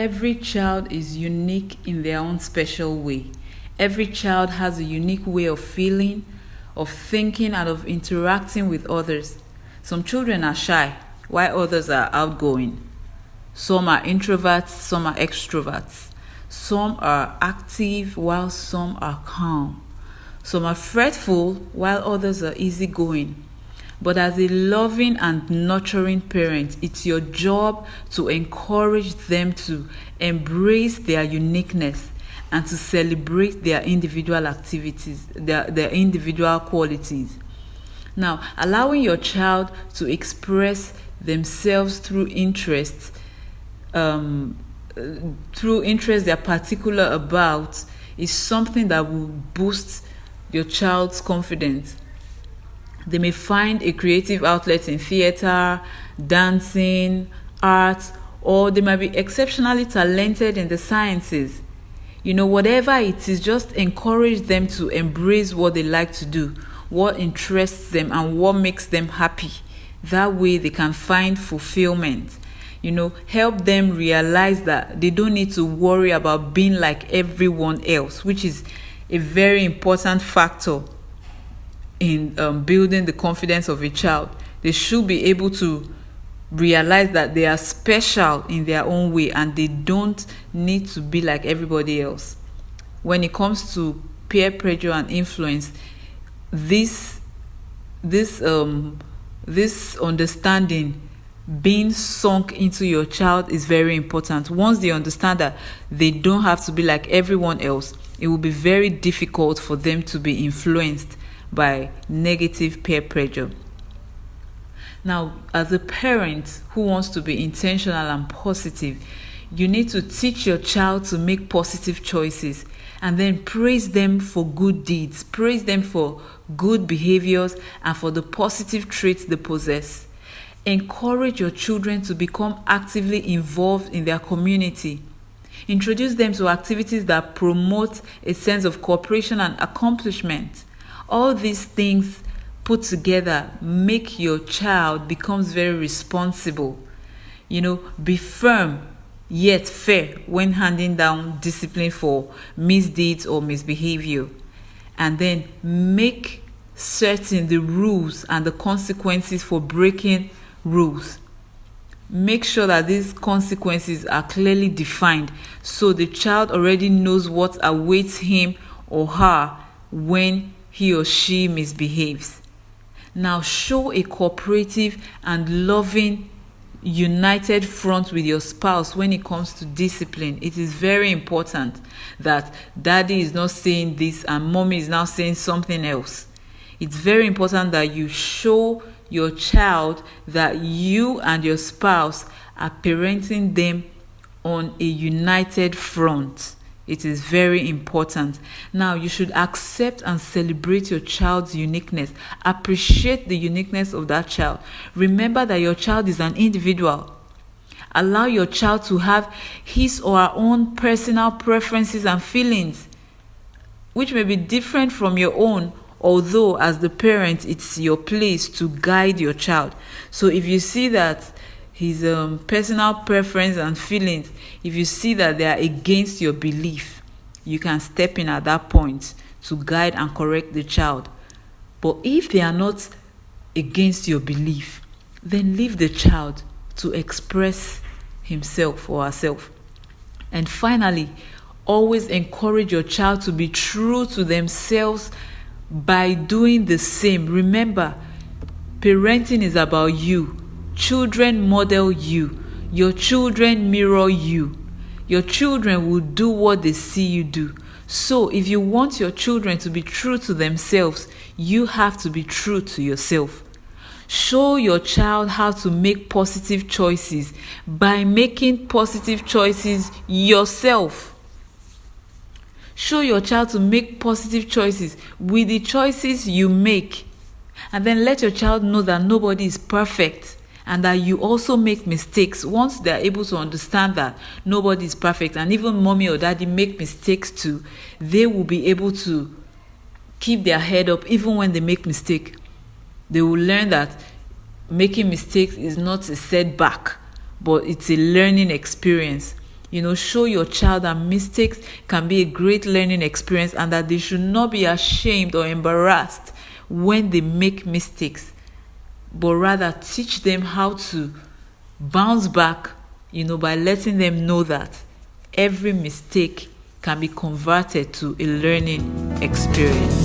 Every child is unique in their own special way. Every child has a unique way of feeling, of thinking, and of interacting with others. Some children are shy, while others are outgoing. Some are introverts, some are extroverts. Some are active, while some are calm. Some are fretful, while others are easygoing. But as a loving and nurturing parent, it's your job to encourage them to embrace their uniqueness and to celebrate their individual activities, their individual qualities. Now, allowing your child to express themselves through interests they're particular about is something that will boost your child's confidence. They may find a creative outlet in theater, dancing, art, or they might be exceptionally talented in the sciences. Whatever it is, just encourage them to embrace what they like to do, what interests them, and what makes them happy. That way they can find fulfillment. Help them realize that they don't need to worry about being like everyone else, which is a very important factor in building the confidence of a child. They should be able to realize that they are special in their own way and they don't need to be like everybody else. When it comes to peer pressure and influence, this understanding being sunk into your child is very important. Once they understand that they don't have to be like everyone else, it will be very difficult for them to be influenced by negative peer pressure. Now, as a parent who wants to be intentional and positive, you need to teach your child to make positive choices and then praise them for good deeds, praise them for good behaviors and for the positive traits they possess. Encourage your children to become actively involved in their community. Introduce them to activities that promote a sense of cooperation and accomplishment. All these things put together make your child becomes very responsible. Be firm yet fair when handing down discipline for misdeeds or misbehavior. And then make certain the rules and the consequences for breaking rules. Make sure that these consequences are clearly defined so the child already knows what awaits him or her when he or she misbehaves. Now, show a cooperative and loving, united front with your spouse when it comes to discipline. It is very important that daddy is not saying this and mommy is now saying something else. It's very important that you show your child that you and your spouse are parenting them on a united front. It is very important. Now, you should accept and celebrate your child's uniqueness. Appreciate the uniqueness of that child. Remember that your child is an individual. Allow your child to have his or her own personal preferences and feelings, which may be different from your own, although as the parent, it's your place to guide your child. So if you see that his personal preference and feelings, if you see that they are against your belief, you can step in at that point to guide and correct the child. But if they are not against your belief, then leave the child to express himself or herself. And finally, always encourage your child to be true to themselves by doing the same. Remember, parenting is about you. Children model you. Your children mirror you. Your children will do what they see you do. So if you want your children to be true to themselves, you have to be true to yourself. Show your child how to make positive choices by making positive choices yourself. Show your child to make positive choices with the choices you make. And then let your child know that nobody is perfect and that you also make mistakes. Once they are able to understand that nobody is perfect and even mommy or daddy make mistakes too, they will be able to keep their head up even when they make mistakes. They will learn that making mistakes is not a setback, but it's a learning experience. show your child that mistakes can be a great learning experience and that they should not be ashamed or embarrassed when they make mistakes, but rather teach them how to bounce back, by letting them know that every mistake can be converted to a learning experience.